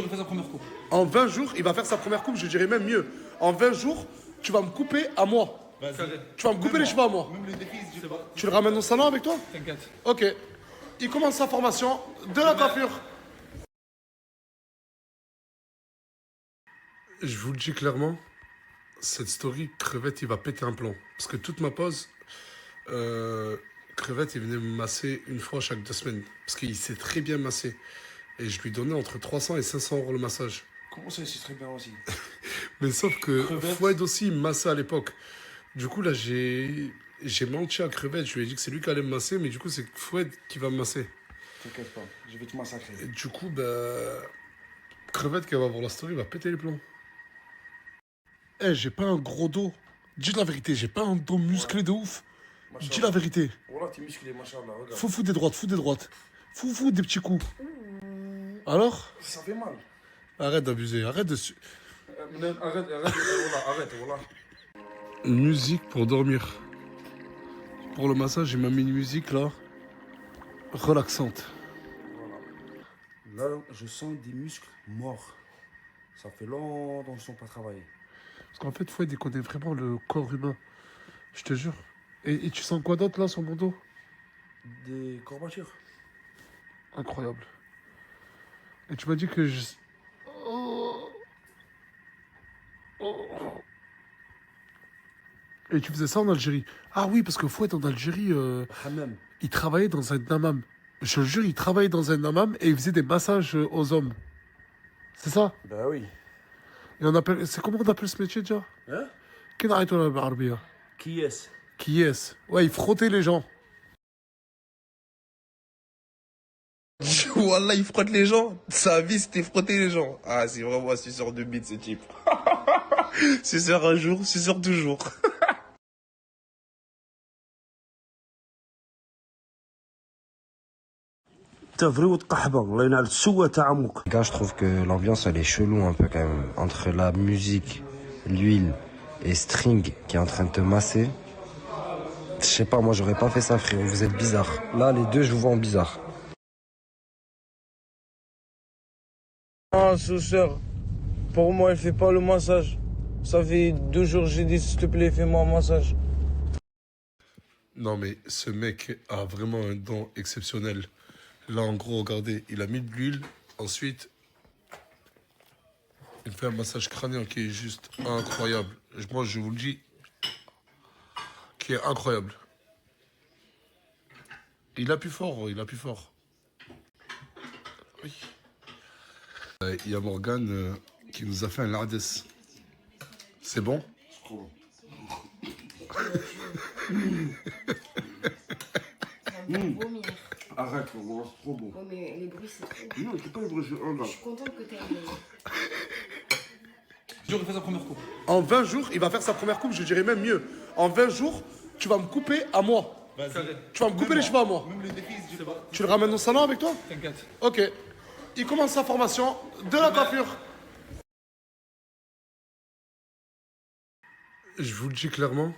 jours, il fait sa première coupe. En 20 jours, il va faire sa première coupe, je dirais même mieux. En 20 jours, tu vas me couper à moi. Tu vas me couper les cheveux à moi. Même les défis, c'est pas. Tu le ramènes au salon avec toi? T'inquiète. Ok. Il commence sa formation de la coiffure. Je vous le dis clairement, cette story, Crevette, il va péter un plomb. Parce que toute ma pause, Crevette, il venait me masser une fois chaque 2 semaines. Parce qu'il sait très bien masser. Et je lui donnais entre 300 et 500 euros le massage. Comment ça, c'est très bien aussi. Mais sauf que Crevette. Fouad aussi, il me massait à l'époque. Du coup, là, j'ai menti à Crevette. Je lui ai dit que c'est lui qui allait me masser, mais du coup, c'est Fouad qui va me masser. T'inquiète pas, je vais te massacrer. Et du coup, bah, Crevette qui va voir la story va péter les plombs. Eh, j'ai pas un gros dos. Dis la vérité, j'ai pas un dos musclé de ouf. Dis la vérité. Voilà, t'es musclé, machallah, regarde. Fous des droites, fous des droites. Fous des petits coups. Alors? Ça fait mal. Arrête d'abuser, arrête de... Arrête, voilà. Musique pour dormir. Pour le massage, il m'a mis une musique là, relaxante. Là, je sens des muscles morts. Ça fait longtemps qu'ils ne sont pas travaillés. Parce qu'en fait, Fouad, il connaît vraiment le corps humain. Je te jure. Et tu sens quoi d'autre là sur mon dos? Des courbatures. Incroyable. Et tu m'as dit que je... Et tu faisais ça en Algérie. Ah oui, parce que Fouad en Algérie, Hammam. il travaillait dans un hammam. Je te jure, il travaillait dans un hammam et il faisait des massages aux hommes. C'est ça? Ben oui. Et on appelle... C'est comment on appelle ce métier déjà? Hein? Qu'est-ce qu'on appelle بالعربية? Qui est-ce? Qui est-ce? Ouais, il frottait les gens. Wallah, il frotte les gens. Sa vie, c'était frotter les gens. Ah, c'est vraiment un suceur de bite, ce type. Suceur un jour, suceur toujours. Gars, je trouve que l'ambiance elle est chelou un peu quand même. Entre la musique, l'huile et String qui est en train de te masser. Je sais pas, moi j'aurais pas fait ça frérot, vous êtes bizarre. Là les deux je vous vois en bizarre. Ah, sœur, pour moi, elle fait pas le massage. Ça fait 2 jours que j'ai dit, s'il te plaît, fais-moi un massage. Non mais ce mec a vraiment un don exceptionnel. Là en gros, regardez, il a mis de l'huile. Ensuite, il fait un massage crânien qui est juste incroyable. Moi je vous le dis, qui est incroyable. Il appuie fort, il appuie fort. Oui. Il y a Morgane qui nous a fait un lardès. C'est bon? Vomir. Arrête, c'est trop bon. Ouais, mais les bruits, c'est trop. Non, c'est pas le vrai jeu. Je suis contente que t'aies aimé. Jours, il fait sa première coupe. En 20 jours, il va faire sa première coupe, je dirais même mieux. En 20 jours, tu vas me couper à moi. Tu vas me couper les cheveux à moi. Même les défis, c'est pas. Tu le ramènes au salon avec toi? T'inquiète. Ok. Il commence sa formation de la coiffure. Je vous le dis clairement,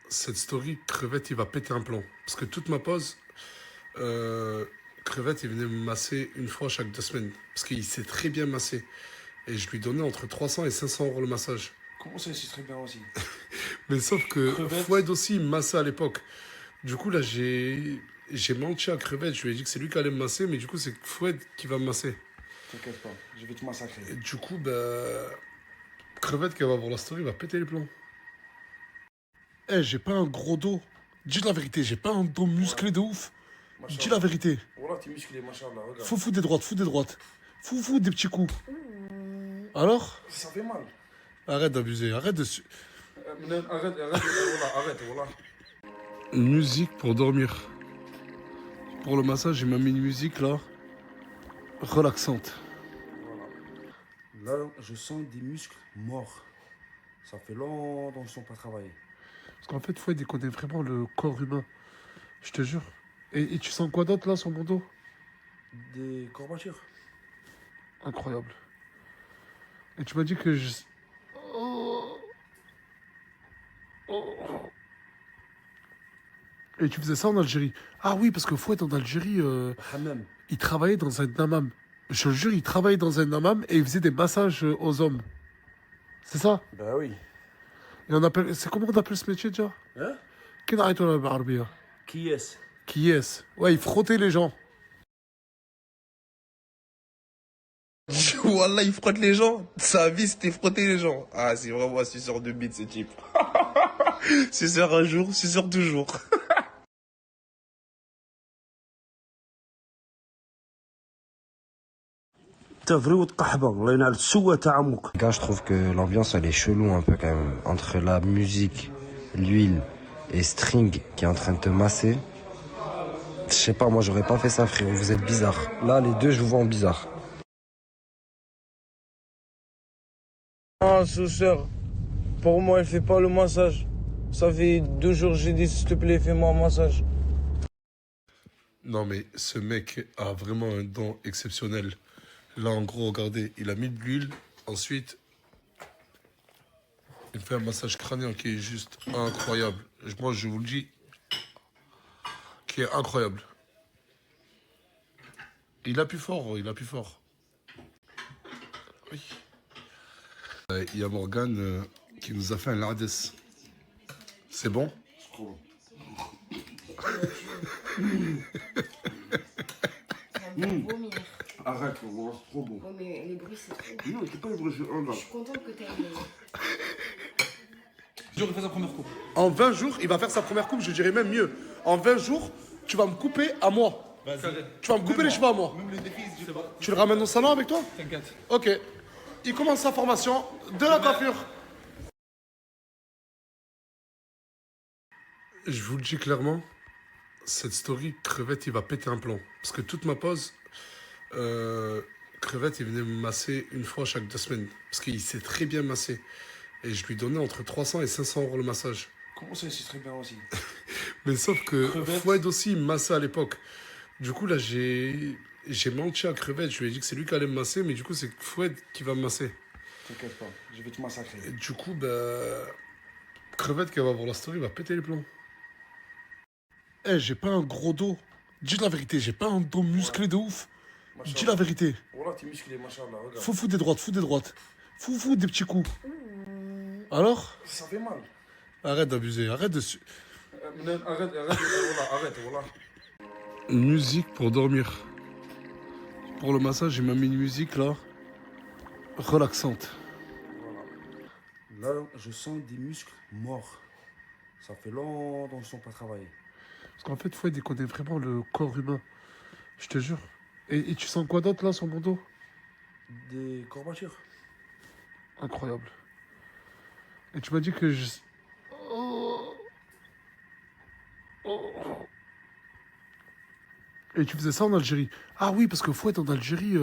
cette story, Crevette, il va péter un plomb. Parce que toute ma pause, Crevette, il venait me masser une fois chaque 2 semaines. Parce qu'il sait très bien masser. Et je lui donnais entre 300 et 500 euros le massage. Comment ça, c'est très bien aussi. Mais sauf que Crevette. Fouad aussi, il me massait à l'époque. Du coup, là, j'ai menti à Crevette. Je lui ai dit que c'est lui qui allait me masser, mais du coup, c'est Fouad qui va me masser. T'inquiète pas, je vais te massacrer. Et du coup, bah, Crevette qui va voir la story va péter les plombs. Eh, j'ai pas un gros dos. Dis la vérité, j'ai pas un dos musclé de ouf. Dis la vérité. Voilà, t'es musclé, machallah, regarde. Fous des droites, fous des droites. Fous des petits coups. Alors? Ça fait mal. Arrête d'abuser, arrête de... Arrête, voilà. Musique pour dormir. Pour le massage, il m'a mis une musique là, relaxante. Là, je sens des muscles morts. Ça fait longtemps qu'ils ne sont pas travaillés. Parce qu'en fait, Fouad, il connaît vraiment le corps humain. Je te jure. Et tu sens quoi d'autre là sur mon dos? Des courbatures. Incroyable. Et tu m'as dit que je... Et tu faisais ça en Algérie. Ah oui, parce que Fouad en Algérie, Hammam. il travaillait dans un hammam. Je te jure, il travaillait dans un hammam et il faisait des massages aux hommes. C'est ça? Bah oui. Et on appelle... C'est comment on appelle ce métier déjà? Hein? Qui n'a rien بالعربية? Qui est-ce? Qui est? Ouais, il frottait les gens. Wallah, il frotte les gens. Sa vie, c'était frotter les gens. Ah, c'est vraiment un suceur de bite, ce type. Suceur un jour, suceur toujours. Les gars, je trouve que l'ambiance elle est chelou un peu quand même. Entre la musique, l'huile et String qui est en train de te masser. Je sais pas, moi j'aurais pas fait ça frérot, vous êtes bizarre. Là les deux je vous vois en bizarre. Ah, sous-sœur, pour moi, elle fait pas le massage. Ça fait 2 jours, j'ai dit, s'il te plaît, fais-moi un massage. Non mais ce mec a vraiment un don exceptionnel. Là en gros, regardez, il a mis de l'huile. Ensuite, il fait un massage crânien qui est juste incroyable. Moi je vous le dis, qui est incroyable. Il appuie fort, il appuie fort. Oui. Il y a Morgane qui nous a fait un lardès. C'est bon? C'est trop bon. Ça me fait vomir. Arrête, voilà, c'est trop bon. Oh, mais les bruits, c'est trop. Non, c'est pas les vrais jeux. Oh, là. Je suis contente que tu aies En 20 jours, il va faire sa première coupe, je dirais même mieux. En 20 jours, tu vas me couper à moi. Tu vas me couper les cheveux à moi. Tu le ramènes au salon avec toi? T'inquiète. Ok. Il commence sa formation de la coiffure. Je vous le dis clairement, cette story, Crevette, il va péter un plomb. Parce que toute ma pause, Crevette, il venait me masser une fois chaque 2 semaines. Parce qu'il sait très bien masser. Et je lui donnais entre 300 et 500 € le massage. Comment ça, c'est très bien aussi? Mais sauf que Crevette. Fouad aussi, il me massait à l'époque. Du coup, là, j'ai menti à Crevette. Je lui ai dit que c'est lui qui allait me masser, mais du coup, c'est Fouad qui va me masser. T'inquiète pas, je vais te massacrer. Et du coup, bah, Crevette qui va voir la story va péter les plombs. Eh, j'ai pas un gros dos. Dis la vérité, j'ai pas un dos musclé de ouf. Dis la vérité. Voilà, t'es musclé, machallah, regarde. Faut foutre des droites, fous des droites. Fous des petits coups. Alors? Ça fait mal. Arrête d'abuser, arrête de... Arrête, voilà. Musique pour dormir. Pour le massage, il m'a mis une musique là, relaxante. Voilà. Là, je sens des muscles morts. Ça fait longtemps qu'ils ne sont pas travaillés. Parce qu'en fait, Fouad, il connaît vraiment le corps humain. Je te jure. Et tu sens quoi d'autre là sur mon dos? Des courbatures. Incroyable. Et tu m'as dit que je... Oh. Oh. Et tu faisais ça en Algérie. Ah oui, parce que Fouad en Algérie,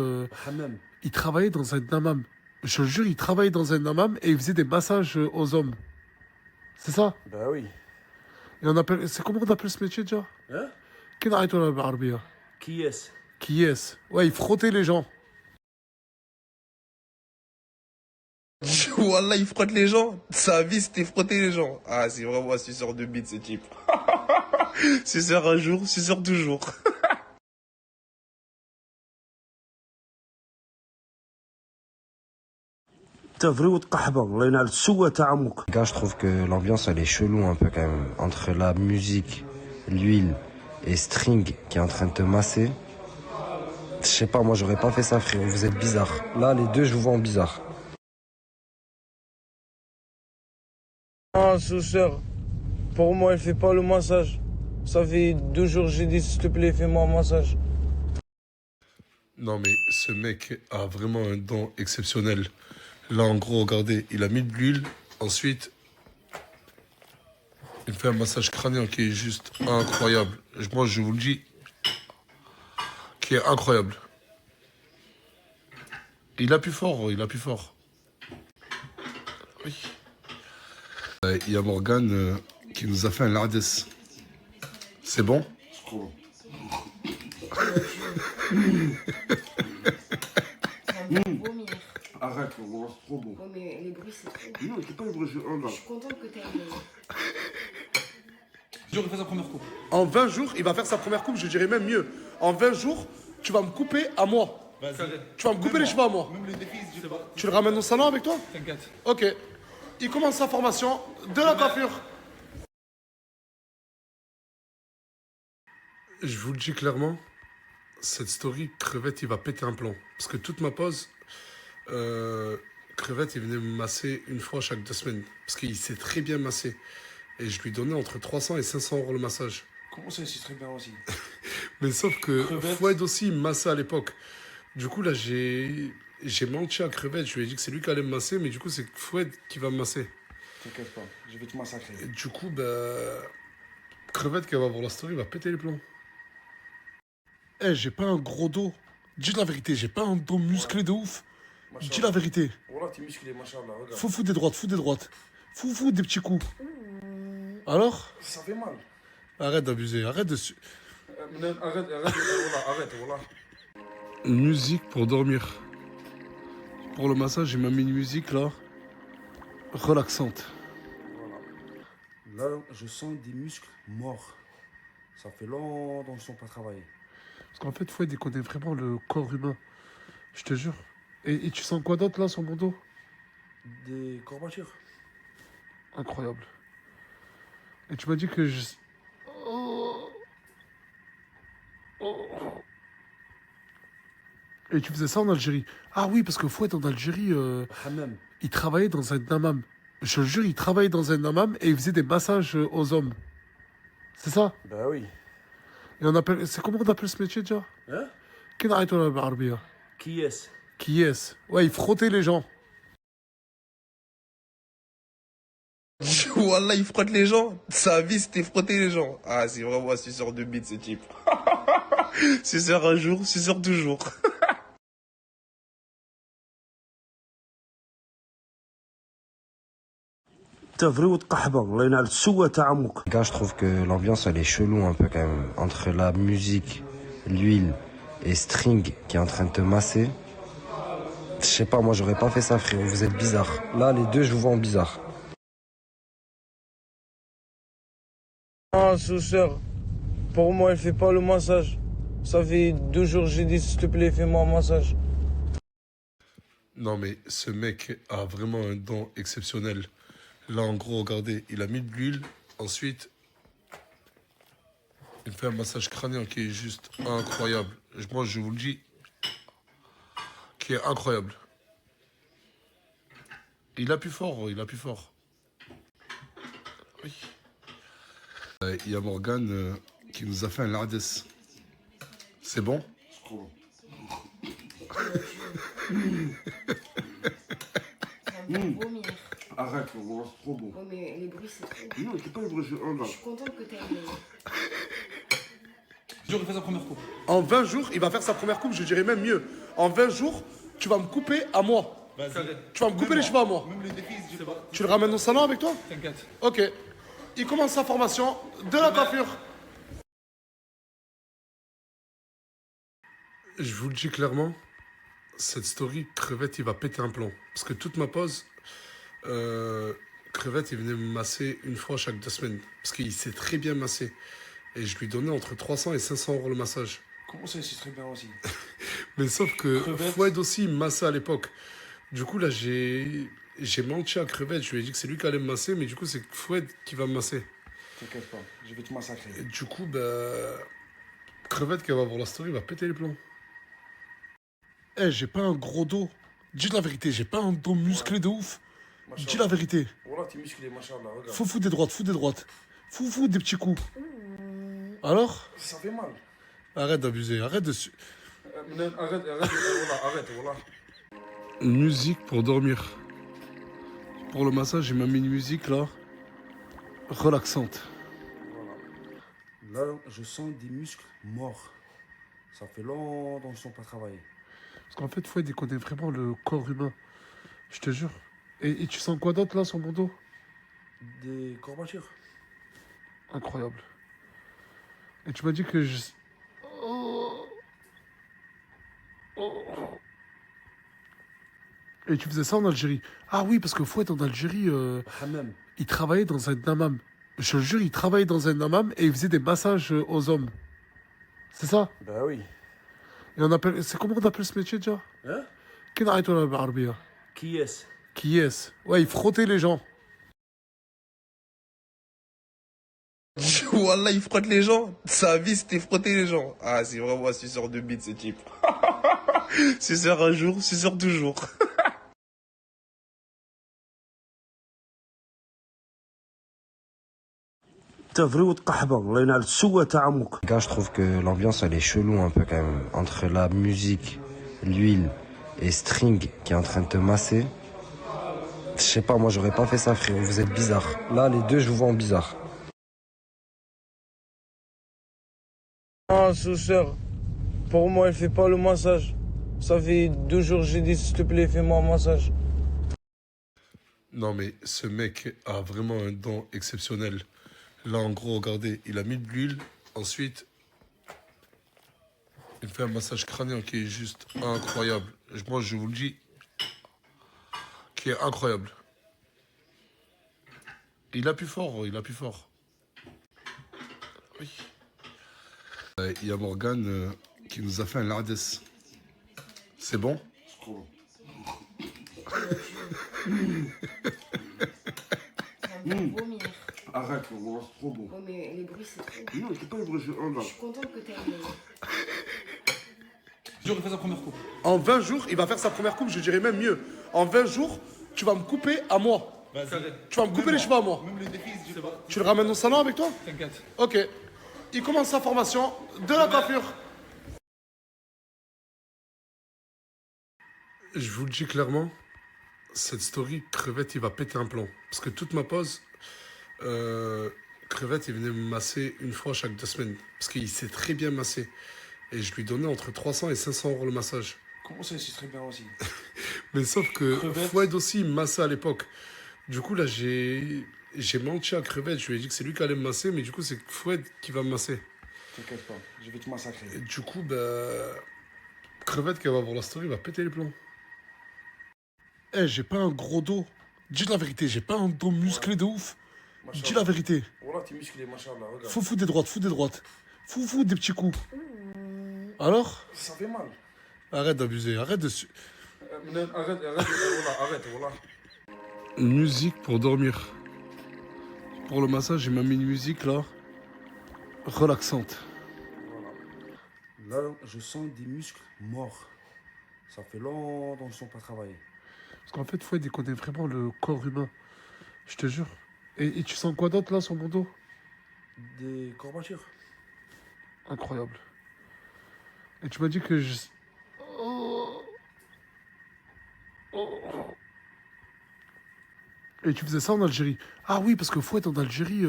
Hammam. il travaillait dans un hammam. Je te jure, il travaillait dans un hammam et il faisait des massages aux hommes. C'est ça? Bah oui. Et on appelle... C'est comment on appelle ce métier déjà? Hein? Qui n'a rien بالعربية? Qui est-ce? Qui est? Ouais, il frottait les gens. Wallah, il frotte les gens. Sa vie, c'était frotter les gens. Ah, c'est vraiment un suceur de bite, ce type. Suceur un jour, suceur toujours. Les gars, je trouve que l'ambiance elle est chelou un peu quand même. Entre la musique, l'huile et String qui est en train de te masser. Je sais pas, moi j'aurais pas fait ça frérot, vous êtes bizarre. Là les deux je vous vois en bizarre. Ah, sous-sœur, pour moi, elle fait pas le massage. Ça fait 2 jours, j'ai dit, s'il te plaît, fais-moi un massage. Non mais ce mec a vraiment un don exceptionnel. Là en gros, regardez, il a mis de l'huile. Ensuite, il fait un massage crânien qui est juste incroyable. Moi je vous le dis, qui est incroyable. Il appuie fort, il appuie fort. Oui. Il y a Morgane qui nous a fait un lardès. C'est bon? C'est trop bon. Ça me fait vomir. Arrête, voilà, c'est trop bon. Oh, mais les bruits, c'est trop. Non, c'est pas les vrais jeux. Oh, là. Je suis contente que tu aies Il fait sa première coupe. En 20 jours, il va faire sa première coupe, je dirais même mieux. En 20 jours, tu vas me couper à moi. Tu vas me couper les cheveux à moi. Tu le ramènes au salon avec toi? T'inquiète. Ok. Il commence sa formation de la coiffure. Je vous le dis clairement, cette story, Crevette, il va péter un plomb. Parce que toute ma pause, Crevette, il venait me masser une fois chaque 2 semaines. Parce qu'il sait très bien masser. Et je lui donnais entre 300 et 500 euros le massage. Comment ça, c'est très bien aussi? Mais sauf que Crevette. Foued aussi, il me massait à l'époque. Du coup, là, j'ai menti à Crevette. Je lui ai dit que c'est lui qui allait me masser, mais du coup, c'est Foued qui va me masser. T'inquiète pas, je vais te massacrer. Et du coup, bah, Crevette qui va voir la story, il va péter les plombs. Eh, j'ai pas un gros dos. Dis la vérité, j'ai pas un dos musclé de ouf. Dis la vérité. Voilà, t'es musclé, machallah, regarde. Faut foutre des droites, fous des droites. Fous des petits coups. Alors? Ça fait mal. Arrête d'abuser, arrête de... Arrête, voilà. Musique pour dormir. Pour le massage, il m'a mis une musique là, relaxante. Voilà. Là, je sens des muscles morts. Ça fait longtemps qu'ils ne sont pas travaillés. Parce qu'en fait, Foued, il connaît vraiment le corps humain. Je te jure. Et tu sens quoi d'autre là sur mon dos? Des courbatures. Incroyable. Et tu m'as dit que je... Et tu faisais ça en Algérie. Ah oui, parce que Foued en Algérie, Hammam. il travaillait dans un hammam. Je te jure, il travaillait dans un hammam et il faisait des massages aux hommes. C'est ça? Bah oui. Et on appelle... C'est comment on appelle ce métier déjà? Hein? Qui n'arrête la barbe? Qui est-ce? Qui est-ce? Ouais, il frottait les gens. Wallah, il frotte les gens. Sa vie, c'était frotter les gens. Ah, c'est vraiment un suceur de bite, ce type. Suceur un jour, suceur toujours. Les gars, je trouve que l'ambiance elle est chelou un peu quand même. Entre la musique, l'huile et String qui est en train de te masser. Je sais pas, moi j'aurais pas fait ça, frérot. Vous êtes bizarre. Là, les deux, je vous vois en bizarre. Ah, sous-sœur, pour moi, elle fait pas le massage. Ça fait 2 jours, j'ai dit, s'il te plaît, fais-moi un massage. Non mais ce mec a vraiment un don exceptionnel. Là en gros, regardez, il a mis de l'huile, ensuite il fait un massage crânien qui est juste incroyable. Moi je vous le dis, qui est incroyable. Il appuie fort, il appuie fort. Oui. Il y a Morgane qui nous a fait un lardes. C'est bon? C'est trop bon. Ça me fait vomir. Arrête, voilà, c'est trop bon. Oh, mais les bruits, c'est trop. Non, t'es pas vrai, je Je suis contente que t'aies aimé. Il fait sa première coupe. En 20 jours, il va faire sa première coupe, je dirais même mieux. En 20 jours, tu vas me couper à moi. Tu vas me couper les cheveux à moi. Tu le ramènes au salon avec toi? T'inquiète. Ok. Il commence sa formation de la coiffure. Je vous le dis clairement, cette story, Crevette, il va péter un plomb. Parce que toute ma pause, Crevette, il venait me masser une fois chaque 2 semaines. Parce qu'il sait très bien masser. Et je lui donnais entre 300 et 500 euros le massage. Comment ça, c'est très bien aussi? Mais sauf que Crevette. Foued aussi, il me massait à l'époque. Du coup, là, j'ai menti à Crevette. Je lui ai dit que c'est lui qui allait me masser, mais du coup, c'est Foued qui va me masser. T'inquiète pas, je vais te massacrer. Et du coup, bah, Crevette qui va voir la story, il va péter les plombs. Eh, j'ai pas un gros dos. Dis la vérité, j'ai pas un dos musclé de ouf. Dis la vérité. Voilà, t'es musclé, machallah, regarde. Faut foutre des droites, fous des droites. Fous des petits coups. Alors? Ça fait mal. Arrête d'abuser, arrête de... Arrête, voilà. Musique pour dormir. Pour le massage, il m'a mis une musique là, relaxante. Voilà. Là, je sens des muscles morts. Ça fait longtemps qu'ils ne sont pas travaillés. Parce qu'en fait, Foued, il connaît vraiment le corps humain. Je te jure. Et tu sens quoi d'autre là sur mon dos? Des courbatures. Incroyable. Et tu m'as dit que je... Et tu faisais ça en Algérie. Ah oui, parce que Foued en Algérie, Hammam. il travaillait dans un hammam. Je te jure, il travaillait dans un hammam et il faisait des massages aux hommes. C'est ça? Bah oui. Et on appelle... C'est comment on appelle ce métier déjà? Hein? Qui n'arrête la barbier? Qui est-ce? Qui est-ce? Ouais, il frottait les gens. Wallah, il frotte les gens. Sa vie, c'était frotter les gens. Ah, c'est vraiment un suceur de bite, ce type. Suceur un jour, suceur toujours. T'as vrai ou t'qahba, Allah ينعل السوء تاع عمك. Gars, je trouve que l'ambiance elle est chelou un peu quand même. Entre la musique, l'huile et String qui est en train de te masser. Je sais pas, moi j'aurais pas fait ça frérot, vous êtes bizarre. Là les deux je vous vois en bizarre. Ah, sous-sœur, pour moi, elle fait pas le massage. Ça fait 2 jours, j'ai dit, s'il te plaît, fais-moi un massage. Non mais ce mec a vraiment un don exceptionnel. Là en gros, regardez, il a mis de l'huile. Ensuite, il fait un massage crânien qui est juste incroyable. Moi je vous le dis, qui est incroyable. Il appuie fort, il appuie fort. Oui. Il y a Morgane qui nous a fait un lardes. C'est bon? C'est trop bon. Ça me fait vomir. Arrête, voilà, c'est trop bon. Oh, mais les bruits, c'est trop. Non, c'est pas le vrai jeu. Oh là. Je suis contente que t'aies aimé. Jour, il fait sa première coupe. En 20 jours, il va faire sa première coupe, je dirais même mieux. En 20 jours, tu vas me couper à moi. Tu vas me couper les cheveux à moi. Même les défis, c'est bon. Tu le ramènes au salon avec toi? T'inquiète. Ok. Il commence sa formation de la coiffure. Je vous le dis clairement, cette story, Crevette, il va péter un plomb. Parce que toute ma pause, Crevette, il venait me masser une fois chaque 2 semaines. Parce qu'il sait très bien masser. Et je lui donnais entre 300 et 500 euros le massage. Comment ça, c'est très bien aussi. Mais sauf que Crevette. Fouad aussi, il me massait à l'époque. Du coup, là, j'ai menti à Crevette. Je lui ai dit que c'est lui qui allait me masser, mais du coup, c'est Fouad qui va me masser. T'inquiète pas, je vais te massacrer. Et du coup, bah, Crevette qui va voir la story va péter les plombs. Eh, j'ai pas un gros dos. Dis la vérité, j'ai pas un dos musclé de ouf. Dis la vérité. Voilà, t'es musclé, machallah, regarde. Fou des droites, fou des droites. Fou des petits coups. Alors? Ça fait mal. Arrête d'abuser, arrête de... Arrête, voilà. Musique pour dormir. Pour le massage, j'ai mis une musique là, relaxante. Là, je sens des muscles morts. Ça fait longtemps qu'ils ne sont pas travaillés. Parce qu'en fait, Fouad, il connaît vraiment le corps humain. Je te jure. Et tu sens quoi d'autre là sur mon dos? Des courbatures. Incroyable. Et tu m'as dit que je... Oh. Oh. Et tu faisais ça en Algérie. Ah oui, parce que Fouad en Algérie,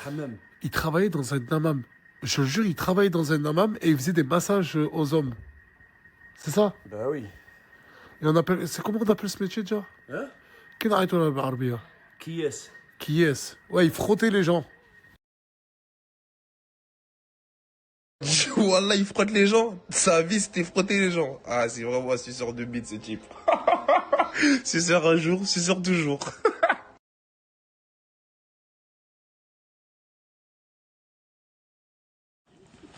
Hammam. il travaillait dans un hammam. Je te jure, il travaillait dans un hammam et il faisait des massages aux hommes. C'est ça? Bah oui. Et on appelle... C'est comment on appelle ce métier déjà? Hein? Qui n'arrête la barbier? Qui est-ce? Qui est-ce? Ouais, il frottait les gens. Wallah, il frotte les gens. Sa vie, c'était frotter les gens. Ah, c'est vraiment un suceur de bite, ce type. Suceur un jour, suceur toujours.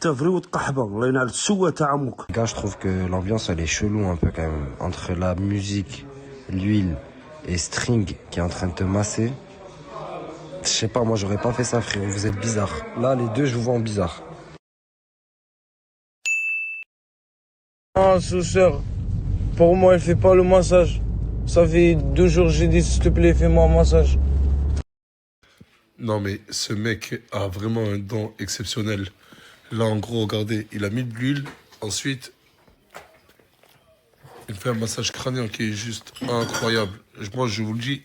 T'as vrai ou t'qahba, Allah ينعل السوء تاع عمك. Gars, je trouve que l'ambiance elle est chelou un peu quand même. Entre la musique, l'huile et String qui est en train de te masser. Je sais pas, moi j'aurais pas fait ça frérot, vous êtes bizarre. Là les deux je vous vois en bizarre. Ah, sous-sœur, pour moi, elle fait pas le massage. Ça fait 2 jours, j'ai dit, s'il te plaît, fais-moi un massage. Non mais ce mec a vraiment un don exceptionnel. Là en gros, regardez, il a mis de l'huile. Ensuite, il fait un massage crânien qui est juste incroyable. Moi je vous le dis,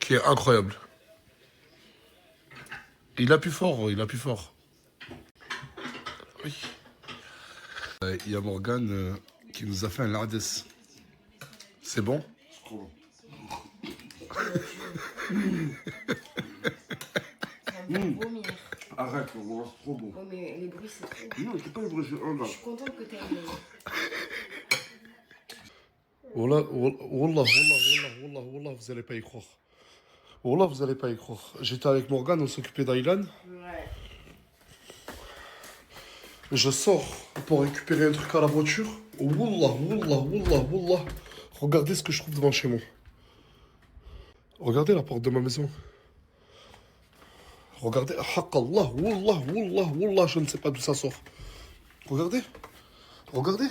qui est incroyable. Il appuie fort, il appuie fort. Oui. Il y a Morgane qui nous a fait un lardes. C'est bon? C'est trop bon. Ça me fait vomir. Arrête, voilà, c'est trop bon. Oh, mais les bruits, c'est trop. Non, c'est pas le vrai jeu. Oh là. Je suis contente que t'aies aimé. Wallah, vous allez pas y croire. Wallah, vous allez pas y croire. J'étais avec Morgane, on s'occupait d'Aylan. Ouais. Je sors pour récupérer un truc à la voiture. Wallah, wallah, wallah, wallah. Regardez ce que je trouve devant chez moi. Regardez la porte de ma maison. Regardez, haqallah, wallah, wallah, wallah, je ne sais pas d'où ça sort. Regardez, regardez.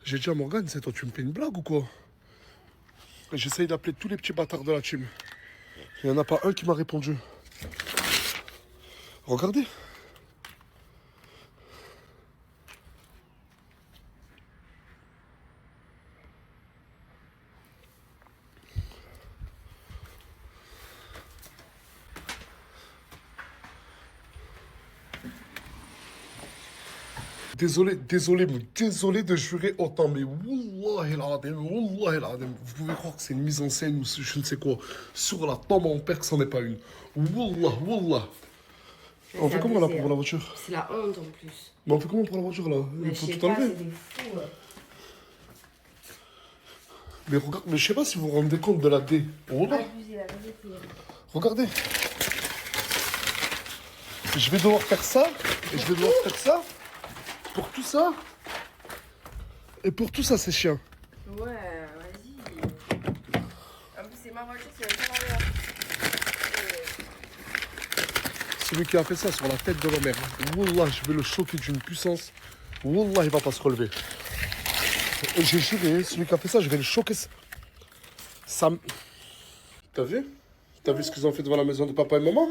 J'ai dit à Morgane, c'est toi, tu me fais une blague ou quoi? J'essaye d'appeler tous les petits bâtards de la team. Il n'y en a pas un qui m'a répondu. Regardez. Désolé de jurer autant, mais Wallah el Adem, vous pouvez croire que c'est une mise en scène ou je ne sais quoi. Sur la tombe, mon père, que c'en est pas une. Wallah. On fait comment là pour la voiture? C'est la honte en plus. Mais on fait comment pour la voiture là? Mais Il je faut sais tout pas, enlever. c'est des fous. Mais regarde, mais je sais pas si vous vous rendez compte de la D. Wallah. Abusé, la vérité. Regardez. Je vais devoir faire ça. Et je vais devoir faire ça. Pour tout ça. Et pour tout ça, c'est chiant. Ouais, vas-y. En plus, c'est ma voiture, c'est la meilleure. Celui qui a fait ça sur la tête de ma mère. Wallah, je vais le choquer d'une puissance. Wallah, il va pas se relever. Et j'ai juré, celui qui a fait ça, je vais le choquer. Ça me... T'as vu? T'as vu ce qu'ils ont fait devant la maison de papa et maman?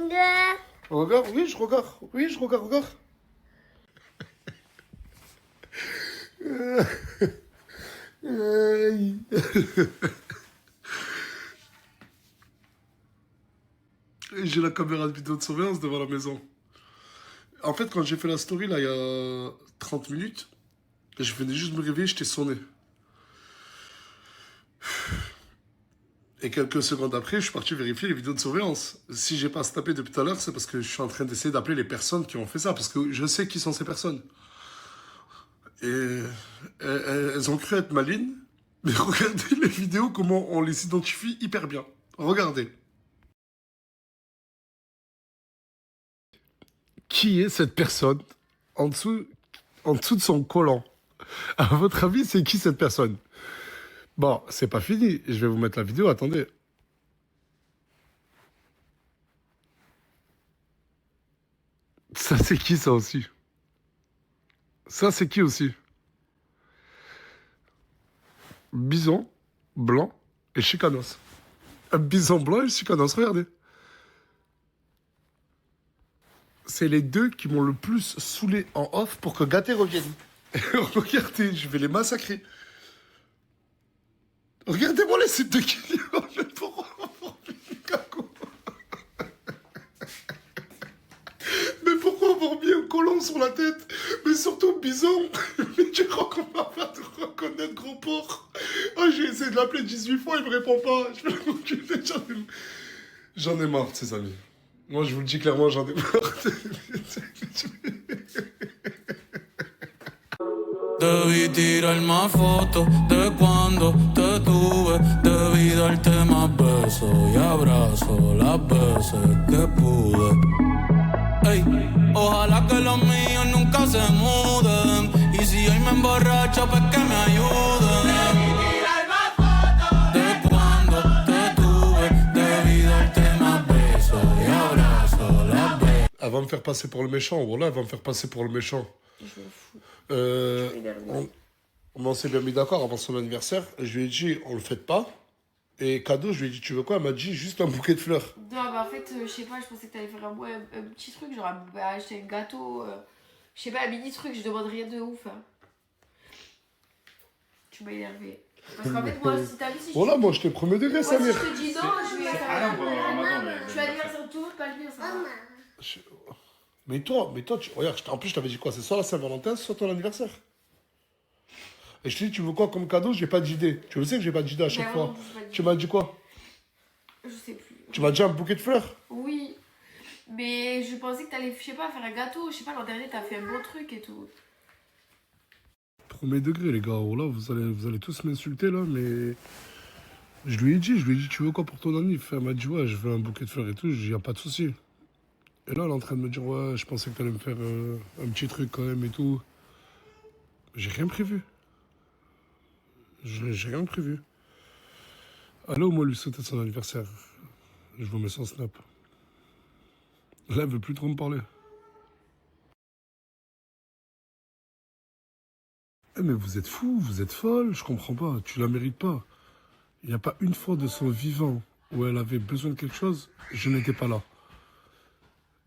Regarde, oui, je regarde. Oui, je regarde. J'ai la caméra de vidéo de surveillance devant la maison. En fait, quand j'ai fait la story, là, il y a 30 minutes, je venais juste me réveiller, je t'ai sonné. Et quelques secondes après, je suis parti vérifier les vidéos de surveillance. Si j'ai pas tapé depuis tout à l'heure, c'est parce que je suis en train d'essayer d'appeler les personnes qui ont fait ça, parce que je sais qui sont ces personnes. Et elles ont cru être malines, mais regardez les vidéos, comment on les identifie hyper bien. Regardez. Qui est cette personne en dessous de son collant? À votre avis, c'est qui cette personne? Bon, c'est pas fini. Je vais vous mettre la vidéo, attendez. Ça, c'est qui, ça aussi? Ça, c'est qui aussi? Bison, blanc et chicanos. Un bison blanc et chicanos, regardez. C'est les deux qui m'ont le plus saoulé en off pour que Gaté revienne. Regardez, je vais les massacrer. Regardez-moi les sites de Kylian. Mais pourquoi avoir mis un collant sur la tête? Mais surtout bison. Mais tu crois qu'on va pas te reconnaître, gros porc? Oh, j'ai essayé de l'appeler 18 fois, il me répond pas. Je vais le reculer, j'en ai marre de ces amis. Moi, je vous le dis clairement, j'en ai marre. Debí tirar más fotos de cuando te tuve. Debí darte más besos y abrazos las veces que pude. Ey, ojalá que los míos nunca se muden. Y si hoy me emborracho, pues que me ayuden. Debí tirar más fotos de cuando te tuve. Debí darte más besos y abrazos las veces. Elle va me faire passer pour le méchant. Voilà, elle va me faire passer pour le méchant. Je m'en fous. On s'est bien mis d'accord avant son anniversaire. Je lui ai dit, on le fête pas. Et cadeau, je lui ai dit, tu veux quoi? Elle m'a dit, juste un bouquet de fleurs. Non, mais en fait, je sais pas, je pensais que t'allais faire un petit truc, genre acheter un gâteau. Je sais pas, un mini truc, je demande rien de ouf. Hein. Tu m'as énervé. Parce qu'en fait, moi, si t'as vu, si Voilà, moi, je t'ai premier degré, moi, si Samir. je te dis non, je vais faire. Tu vas anniversaire de tout le monde, pas le mien, ça va. Mais toi, regarde, en plus, je t'avais dit quoi? C'est soit la Saint-Valentin, soit ton anniversaire. Et je te dis, tu veux quoi comme cadeau? J'ai pas d'idée. Tu le sais que j'ai pas d'idée à chaque Ben fois. non, j'ai pas d'idée. Tu m'as dit quoi? Je sais plus. Tu m'as dit un bouquet de fleurs? Oui. Mais je pensais que t'allais, je sais pas, faire un gâteau. Je sais pas, l'an dernier, t'as fait un bon truc et tout. Premier degré, les gars. Oh là, vous allez tous m'insulter, là, mais... Je lui ai dit, tu veux quoi pour ton anniv? Elle m'a dit, ouais, je veux un bouquet de fleurs et tout, j'ai y a pas de souci. Et là, elle est en train de me dire, ouais, je pensais que t'allais me faire un petit truc quand même et tout. J'ai rien prévu. J'ai rien prévu. Allez au moins lui souhaiter son anniversaire. Je vous mets son snap. Là, elle veut plus trop me parler. Eh mais vous êtes fou, vous êtes folle, je comprends pas, tu la mérites pas. Il n'y a pas une fois de son vivant où elle avait besoin de quelque chose, je n'étais pas là.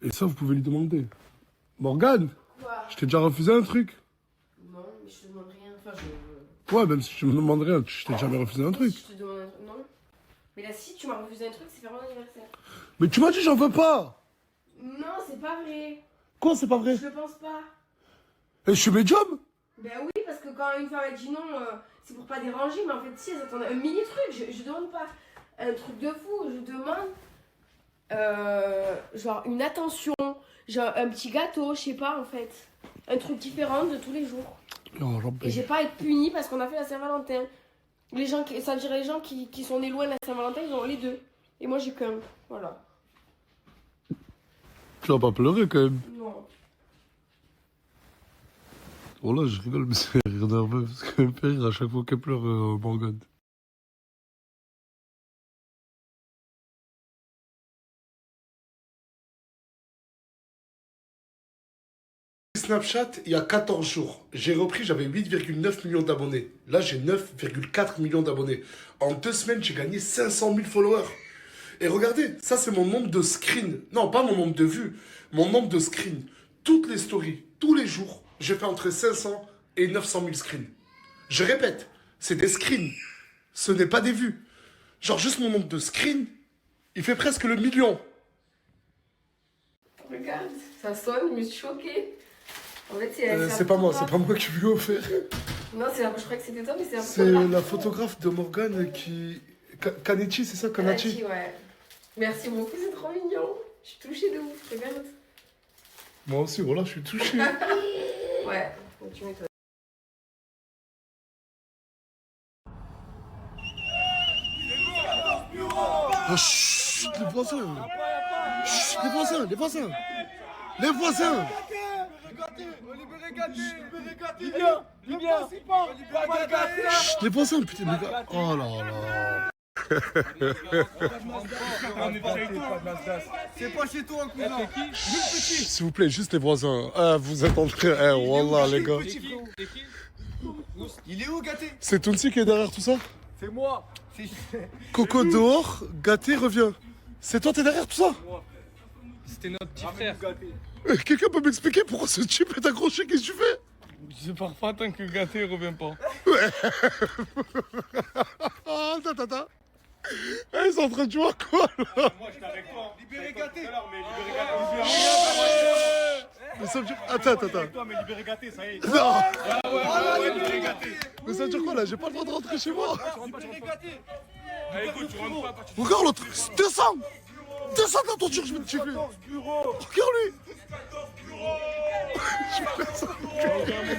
Et ça, vous pouvez lui demander. Morgane, Quoi? je t'ai déjà refusé un truc. Non, mais je te demande rien. Enfin, je. Ouais, même si tu me demandes rien, je t'ai jamais refusé un truc. Si je te demande un truc, non. Mais là, si tu m'as refusé un truc, c'est faire mon anniversaire. Mais tu m'as dit j'en veux pas. Non, c'est pas vrai. Quoi, c'est pas vrai? Je le pense pas. Et je suis médium. Ben oui, parce que quand une femme a dit non, c'est pour pas déranger, mais en fait, si, elle s'attendait à un mini truc. Je demande pas un truc de fou, je demande genre une attention, genre un petit gâteau, je sais pas en fait. Un truc différent de tous les jours. Oh, Et j'ai pas à être punie parce qu'on a fait la Saint-Valentin. Les gens ça veut dire les gens qui sont nés loin de la Saint-Valentin, ils ont les deux. Et moi, j'ai qu'un. Voilà. Tu vas pas pleurer quand même. Non. Oh là, je rigole, mais c'est rire nerveux, parce qu'elle me fait rire à chaque fois qu'elle pleure, Morgane. Snapchat, il y a 14 jours. J'ai repris, j'avais 8,9 millions d'abonnés. Là, j'ai 9,4 millions d'abonnés. En 2 semaines, j'ai gagné 500 000 followers. Et regardez, ça, c'est mon nombre de screens. Non, pas mon nombre de vues, mon nombre de screens. Toutes les stories, tous les jours, j'ai fait entre 500 et 900 000 screens. Je répète, c'est des screens. Ce n'est pas des vues. Genre, juste mon nombre de screens, il fait presque le million. Regarde, ça sonne, je me suis choquée. En fait, C'est pas moi qui lui ai offert. Non, je crois que c'était toi, mais c'est un C'est photographe. la photographe de Morgane qui... Kanichi, c'est ça, Kanachi? Kanachi, ouais. Merci beaucoup, c'est trop mignon. Je suis touchée de ouf, regarde. Moi aussi, voilà, je suis touché. Ouais, donc tu m'étonnes. Oh, chut, les voisins. Chut, les voisins, les voisins. Les voisins. Chut, les voisins, putain, les gars. Oh là là. C'est pas chez toi, cousin. Chut, s'il vous plaît, juste les voisins. Ah, vous êtes en train... Eh, wallah, les gars. Il est où, Gâté? C'est Tounsi qui est derrière tout ça? C'est moi. Coco dehors, Gâté revient. C'est toi, t'es derrière tout ça? C'était notre petit frère. Quelqu'un peut m'expliquer pourquoi ce type est accroché? Qu'est-ce que tu fais? Je pars pas tant que Gâté revient pas. Ah, tata. Eh, ils sont en train de jouer à quoi là? Moi, j'étais avec toi. Libérez Gâté. Mais ça veut dire... Attends. Toi, mais libérez Gâté, ça y est. Non. Libérez Gâté. Mais ça veut dire quoi là? J'ai pas le droit de rentrer chez moi. Libérez Gâté. Écoute, tu rentres pas. Regarde l'autre. Descends dans la toiture, je vais te tuer. Regarde lui.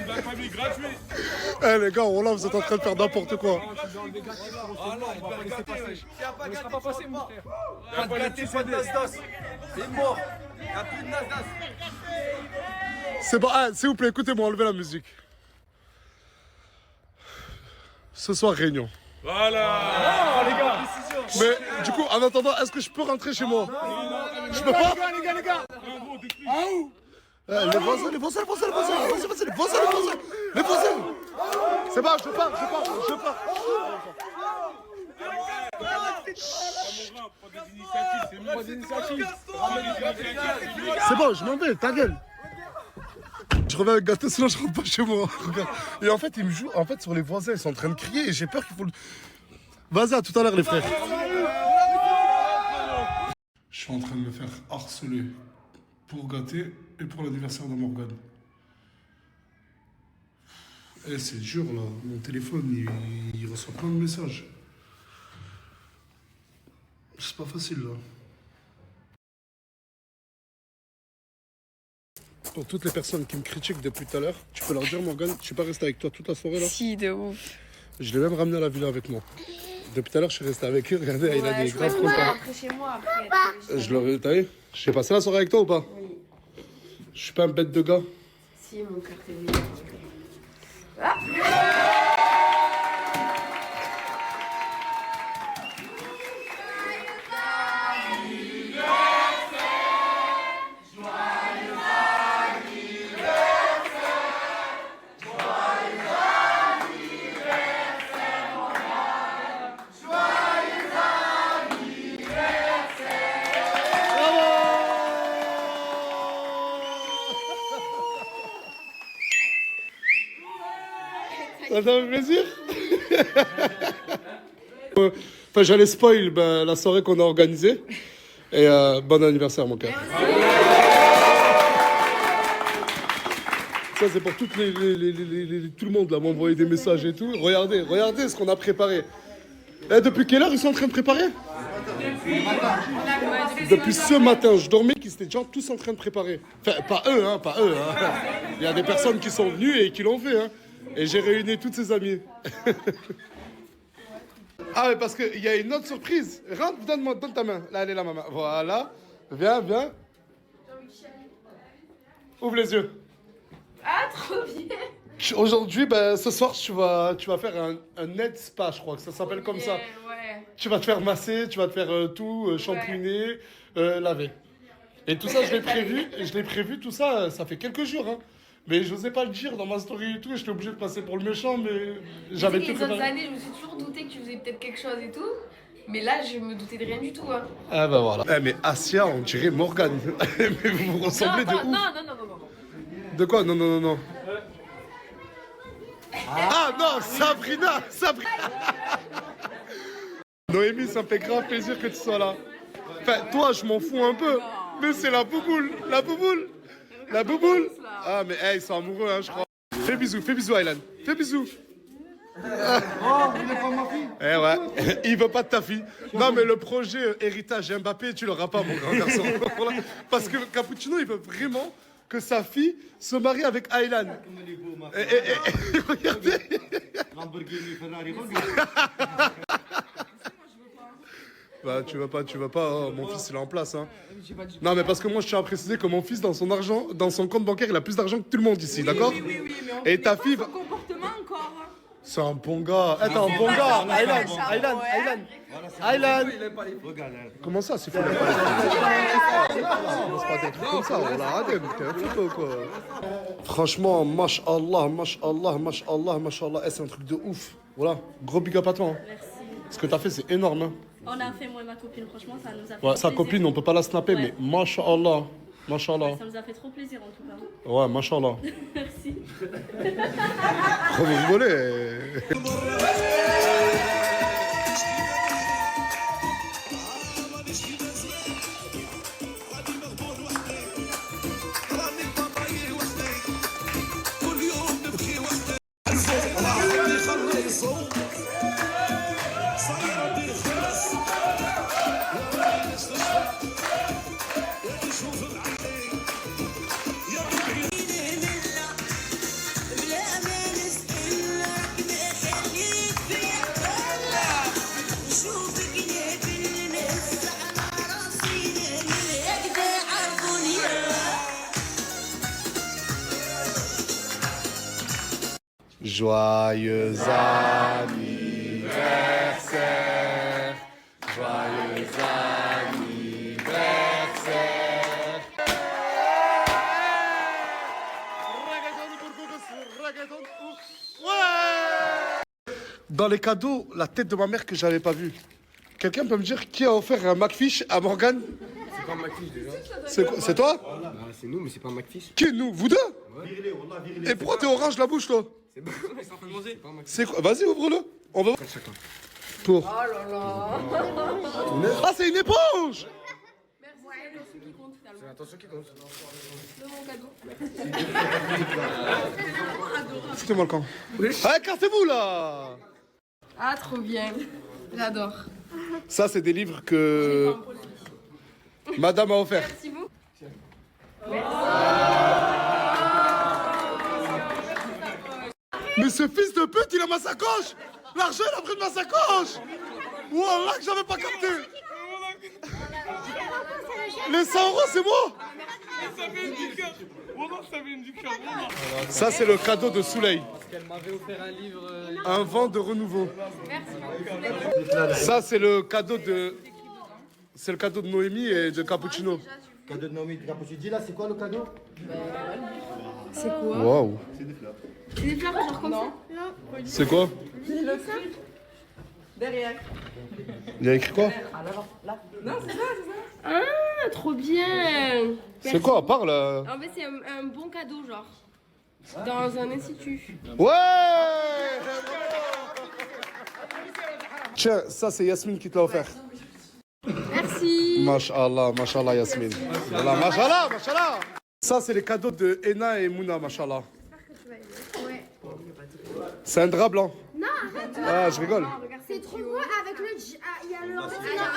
La famille gratuit. Eh les gars, voilà, vous êtes en train de faire n'importe quoi. Ah non, on va pas laisser passer. On laissera pas passer, mon frère. Pas de Gâté, pas de Nasdas. C'est mort. Y'a plus de Nasdas. C'est bon, ah, s'il vous plaît, écoutez-moi, enlevez la musique. Ce soir, réunion. Voilà. Les gars. Mais du coup, en attendant, est-ce que je peux rentrer chez moi? Je peux pas? Les gars. Les voisins. C'est bon, je pars. C'est bon, je m'en vais, ta gueule. Je reviens avec Gâté, sinon je rentre pas chez moi. Regarde. Et en fait, ils me jouent sur les voisins, ils sont en train de crier et j'ai peur qu'il faut le... Vas-y, à tout à l'heure les frères. Je suis en train de me faire harceler pour Gâté et pour l'anniversaire de Morgane. Eh, c'est dur là, mon téléphone il reçoit plein de messages. C'est pas facile là. Pour toutes les personnes qui me critiquent depuis tout à l'heure, tu peux leur dire Morgane, je suis pas resté avec toi toute la soirée là. Si, de ouf. Je l'ai même ramené à la villa avec moi. Depuis tout à l'heure, je suis resté avec eux. Regardez, il a Ouais, des je grave crois que je vais contents. rentrer chez moi après. Je l'aurais, t'as vu? J'ai passé la soirée avec toi ou pas? Oui. Je suis pas un bête de gars. Si, mon cœur t'est venu. Ça t'a fait plaisir? Enfin, j'allais spoil la soirée qu'on a organisée. Et bon anniversaire, mon cœur. Ça, c'est pour toutes tout le monde là, m'a envoyé des messages et tout. Regardez ce qu'on a préparé. Et depuis quelle heure ils sont en train de préparer? Depuis ce matin, je dormais qu'ils étaient déjà tous en train de préparer. Enfin, pas eux, hein. Il y a des personnes qui sont venues et qui l'ont fait, hein. Et j'ai réuni toutes ses amies. Ah, mais parce qu'il y a une autre surprise. Rentre, donne ta main. Là, elle est là, maman. Voilà. Viens. Ouvre les yeux. Ah, trop bien. Aujourd'hui, ce soir, tu vas faire un net spa, je crois que ça s'appelle comme ça. Ouais. Tu vas te faire masser, tu vas te faire tout, shampooiner, laver. Et tout ça, je l'ai prévu, tout ça, ça fait quelques jours, hein. Mais je n'osais pas le dire dans ma story et tout, et j'étais obligé de passer pour le méchant, mais j'avais tout Les autres préparé. années, je me suis toujours douté que tu faisais peut-être quelque chose et tout. Mais là, je me doutais de rien du tout. Hein. Ah bah voilà. Eh, mais Asia, on dirait Morgane. Mais vous vous ressemblez de ouf. Non. De quoi? Non. Ah non, Sabrina. Noémie, ça me fait grave plaisir que tu sois là. Enfin, toi, je m'en fous un peu. Mais c'est la bouboule. Ah, mais hey, ils sont amoureux, hein, je crois. Fais bisous, Aylan. Fais bisous. Oh, il est pas ma fille. Eh ouais, il veut pas de ta fille. Non, mais le projet héritage Mbappé, tu l'auras pas, mon grand garçon. Voilà. Parce que Cappuccino, il veut vraiment que sa fille se marie avec Aylan. Et regardez. Lamborghini, Ferrari, Bah, tu vas pas, oh, mon fils il est en place, hein. Non, mais parce que moi je tiens à préciser que mon fils, dans son argent, dans son compte bancaire, il a plus d'argent que tout le monde ici, d'accord? Oui, mais on Et ta fille. son comportement encore. C'est un bon gars. Attends, un bon gars. Aylan. Comment ça, c'est fou? Il pas des trucs comme ça, on l'a raté, mais t'es un fou quoi. Franchement, mashallah. Eh, c'est un truc de ouf. Voilà, gros big up à toi. Hein. Merci. Ce que t'as fait, c'est énorme. Hein. On a fait, moi et ma copine, franchement, ça nous a fait Ouais, trop sa plaisir. copine, on peut pas la snapper, mais mashallah. Ça nous a fait trop plaisir en tout cas. Ouais, mashallah. Merci. Vous rigolez. Joyeux anniversaire, joyeux anniversaire. Dans les cadeaux, la tête de ma mère que j'avais pas vue. Quelqu'un peut me dire qui a offert un McFish à Morgane? C'est pas un McFish déjà. C'est toi? Bah, c'est nous, mais c'est pas un McFish. Qui nous? Vous deux? Et pourquoi t'es orange la bouche, toi? C'est bon, ils sont en train de manger. C'est quoi? Vas-y, ouvre-le. On va. Pour. Oh là là. Ah, c'est une éponge! C'est l'attention qui compte. De mon cadeau. Foutez-moi le camp. Ah, écartez-vous là! Ah, trop bien. J'adore. Ça, c'est des livres que Madame a offert. Merci beaucoup. Mais ce fils de pute, il a ma sacoche! L'argent, il a pris de ma sacoche! Wallah que j'avais pas capté. Les 100 euros, c'est moi. Ça vient du cœur. Vraiment, ça vient du cœur. Ça, c'est le cadeau de Souley. Elle m'avait offert un livre. Un vent de renouveau. Ça, c'est le cadeau de... C'est le cadeau de Noémie et de Cappuccino. Cadeau de Noémie et de Cappuccino. Dis là, c'est quoi le cadeau? C'est quoi? Waouh. C'est des fleurs. C'est des fleurs genre comme ça? Non. C'est quoi? C'est le ça? Derrière. Il y a écrit quoi? Là. Non, c'est ça. Ah, trop bien. C'est quoi? Parle. En fait, c'est un bon cadeau, genre. Dans un institut. Ouais. Tiens, ça c'est Yasmine qui te l'a offert. Merci. Masha'Allah, Masha'Allah Yasmine. Voilà, Masha'Allah, Masha'Allah. Ça c'est les cadeaux de Ena et Mouna, Masha'Allah. Ouais. C'est un drap blanc. Non, arrête. Ah, je rigole. C'est trop beau avec le... Il y a le...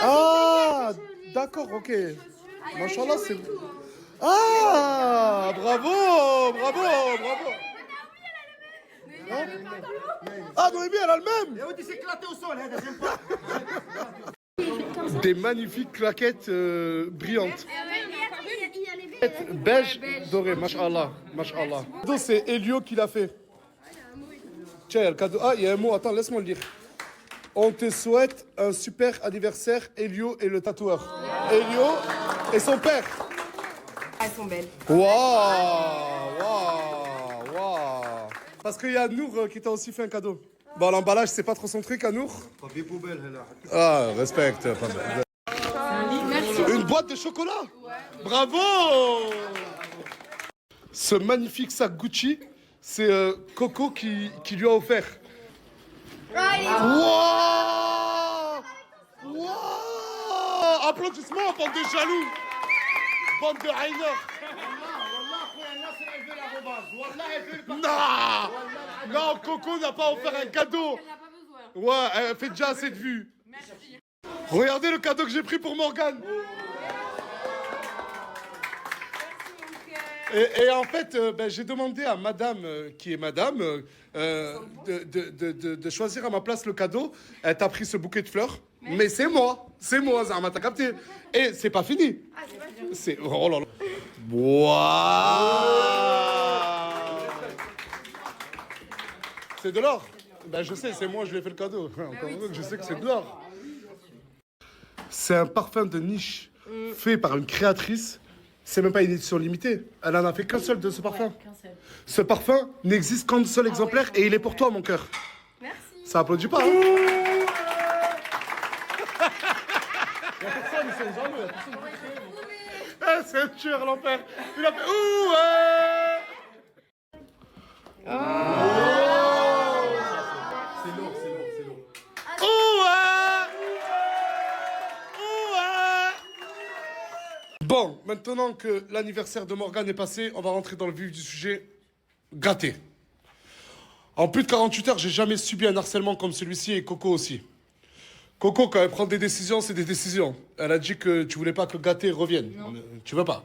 Ah, d'accord, ok. Masha'Allah, c'est... Ah, bravo. Hein? Ah, Noémie, elle a le même. Des magnifiques claquettes brillantes. Beige doré, Masha'Allah. Masha'Allah. Le cadeau, c'est Elio qui l'a fait. Tiens, il y a le cadeau. Ah, il y a un mot, attends, laisse-moi le lire. On te souhaite un super anniversaire, Elio et le tatoueur. Elio et son père. Elles sont belles. Waouh. Parce qu'il y a Nour qui t'a aussi fait un cadeau. Bon, l'emballage, c'est pas trop son truc à Nour. Papier poubelle, là. Ah, respecte. Merci. Une boîte de chocolat. Bravo. Ce magnifique sac Gucci, c'est Coco qui lui a offert. Wow. Applaudissements, bande de jaloux. Bande de haineux. Non, Coco n'a pas offert un cadeau. Ouais, elle fait déjà assez de vues. Merci. Regardez le cadeau que j'ai pris pour Morgane. Et en fait, j'ai demandé à madame, qui est madame, de choisir à ma place le cadeau. Elle t'a pris ce bouquet de fleurs. Mais c'est moi, Zama, t'as capté. Et c'est pas fini. Ah, c'est pas fini. C'est... Oh là là. Waouh. C'est de l'or. Ben je sais, c'est moi, je lui ai fait le cadeau. Encore heureux que je sais que c'est de l'or. C'est un parfum de niche fait par une créatrice. C'est même pas une édition limitée. Elle en a fait qu'un seul de ce parfum. Ce parfum n'existe qu'en seul exemplaire et il est pour toi, mon cœur. Merci. Ça applaudit pas, hein? C'est un tueur, l'enfer. Il a fait... Ouh, C'est lourd. Bon, maintenant que l'anniversaire de Morgane est passé, on va rentrer dans le vif du sujet. Gâté. En plus de 48 heures, j'ai jamais subi un harcèlement comme celui-ci et Coco aussi. Coco, quand elle prend des décisions, c'est des décisions. Elle a dit que tu voulais pas que Gâté revienne. Non. Tu veux pas.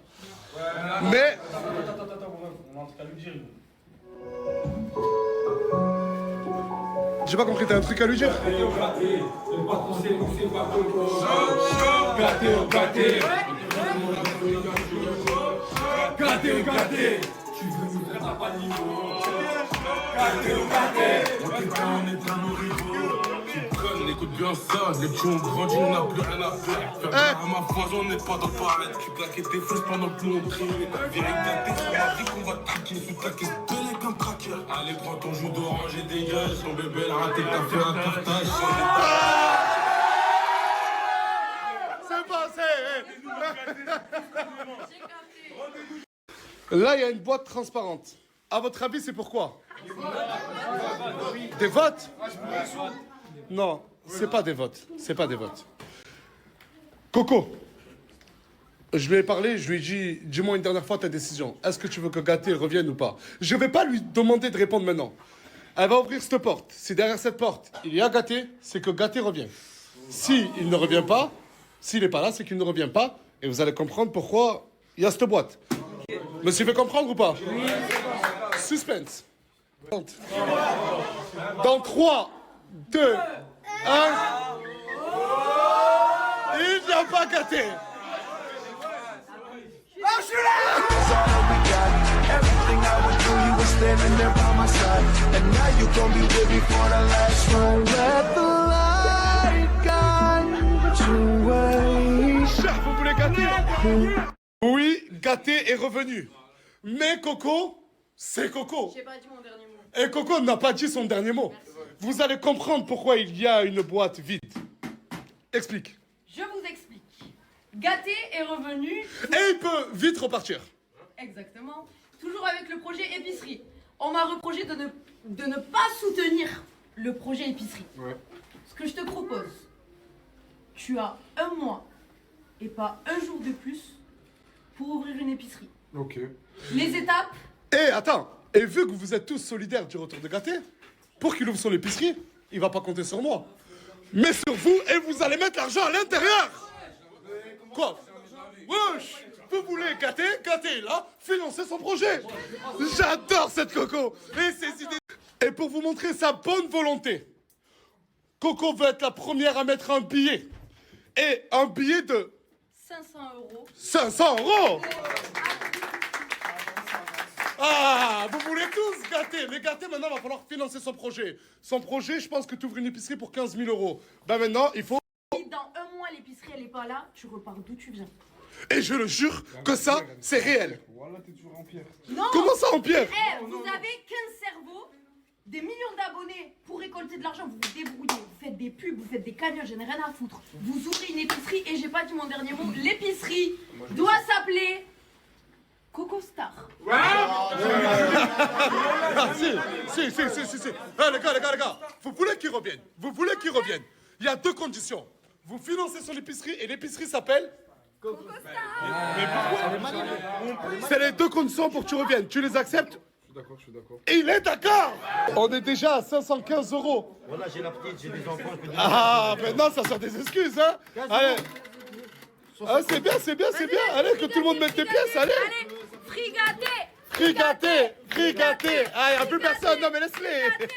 Mais... Attends, on a un truc à lui dire. J'ai pas compris, t'as un truc à lui dire? Gâté. Tu veux nous faire à pas de niveau. Gâté. On est à nos rivaux. Écoute bien ça, les petits ont grandi, on n'a plus rien à faire. Faire à ma foi, on n'est pas dans le paraître. Tu plaquais tes fesses pendant que nous on criait. La vérité, t'es sur la vie qu'on va te traquer. Sous ta caisse de lait comme tracker. Allez, prends ton jus d'orange et dégage. Son bébé l'a raté, t'as fait un cartage. C'est passé. Là, il y a une boîte transparente. À votre avis, c'est pourquoi? Des votes? Non, c'est pas des votes. C'est pas des votes. Coco, je lui ai parlé, je lui ai dit, dis-moi une dernière fois ta décision. Est-ce que tu veux que Gâté revienne ou pas? Je vais pas lui demander de répondre maintenant. Elle va ouvrir cette porte. Si derrière cette porte, il y a Gâté, c'est que Gâté revient. Si il ne revient pas, s'il n'est pas là, c'est qu'il ne revient pas. Et vous allez comprendre pourquoi il y a cette boîte. Monsieur veut comprendre ou pas? Oui. Suspense. Dans 3, 2, 1... Non, pas gâté. Ah, je suis là! Everything I went through, you were standing there by my side. And now you gon' be with me for the last ride. Let the light guide your way. Cher, vous voulez gâter? Oui, gâté est revenu. Mais Coco, c'est Coco. J'ai pas dit mon dernier mot. Et Coco n'a pas dit son dernier mot. Vous allez comprendre pourquoi il y a une boîte vide. Explique. Je vous explique. Gâté est revenu. Et il peut vite repartir. Exactement. Toujours avec le projet épicerie. On m'a reproché de ne pas soutenir le projet épicerie. Ouais. Ce que je te propose, tu as 1 mois et pas 1 jour de plus pour ouvrir une épicerie. Ok. Les étapes. Et attends, et vu que vous êtes tous solidaires du retour de Gâté, pour qu'il ouvre son épicerie, il va pas compter sur moi. Mais sur vous, et vous allez mettre l'argent à l'intérieur. Quoi? Wesh! Vous voulez Gâté est là, financer son projet. J'adore cette Coco et ses idées. Et pour vous montrer sa bonne volonté, Coco veut être la première à mettre un billet. Et un billet de 500 euros. 500 euros. Ah, vous voulez tous Gâté. Mais Gâté, maintenant, il va falloir financer son projet. Son projet, je pense que tu ouvres une épicerie pour 15 000 euros. Ben maintenant, il faut... Si dans 1 mois, l'épicerie, elle est pas là, tu repars d'où tu viens. Et je le jure que ça, c'est réel. Voilà, t'es toujours en pierre. Non. Comment ça, en pierre? Eh, vous avez 15 cerveaux, des millions d'abonnés pour récolter de l'argent, vous vous débrouillez, vous faites des pubs, vous faites des cagnottes, j'en ai rien à foutre. Vous ouvrez une épicerie et j'ai pas dit mon dernier mot, l'épicerie doit s'appeler Coco Star. Ah, si. Ah, les gars, vous voulez qu'il revienne. Il y a 2 conditions. Vous financez son épicerie et l'épicerie s'appelle Coco Star. C'est les 2 conditions pour que tu reviennes. Tu les acceptes? Je suis d'accord. Il est d'accord. On est déjà à 515 euros. Voilà, j'ai la petite, j'ai des enfants. Ah, maintenant ça sort des excuses, hein. Allez. Ah, c'est bien. Allez, que tout le monde mette des pièces, allez. Frigaté. Ah, il n'y a plus personne, non mais laisse-les.